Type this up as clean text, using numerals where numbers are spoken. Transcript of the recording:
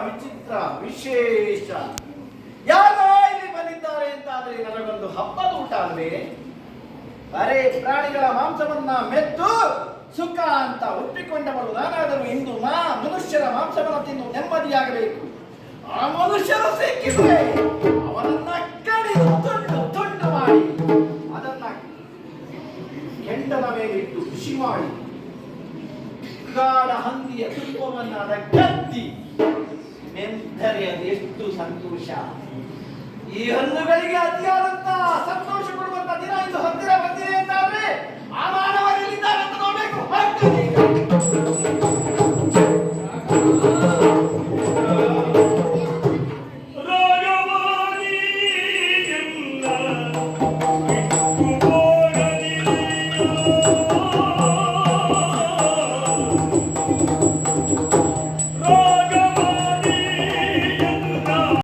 ವಿಚಿತ್ರ ವಿಶೇಷ. ಯಾರೋ ಇಲ್ಲಿ ಬಂದಿದ್ದಾರೆ ಅಂತಾದ್ರೆ ನನಗೊಂದು ಹಬ್ಬದ ಊಟ ಅಲ್ವೇ? ಅರೆ, ಪ್ರಾಣಿಗಳ ಮಾಂಸವನ್ನ ಮೆದ್ದು ಸುಖ ಅಂತ ಒಪ್ಪಿಕೊಂಡವರು ನಾನಾದರೂ ಇಂದು ಮನುಷ್ಯರ ಮಾಂಸವನ್ನು ತಿಂದು ನೆಮ್ಮದಿಯಾಗಬೇಕು. ಆ ಮನುಷ್ಯರು ಸಿಕ್ಕಿದ್ರೆ ಅವನನ್ನ ಕಡಿದು ತುಂಡು ತುಂಡು ಮಾಡಿ ಅದನ್ನ ಕೆಂಡದ ಮೇಲಿಟ್ಟು ಖುಷಿ ಮಾಡಿ ಗಾಢ ಹಂದಿಯ ತುಪ್ಪವನ್ನ ಅದ ಕತ್ತಿ ಮೆಂದರೆ ಅದೆಷ್ಟು ಸಂತೋಷ. ಈ ಹಲ್ಲುಗಳಿಗೆ ಅತಿಯಾದಂತ ಸಂತೋಷ ಕೊಡುವಂತ ದಿನ ಇದು ಹತ್ತಿರ ಬಂದಿದೆ ಅಂತಾದ್ರೆ ಆ ಮಾನವ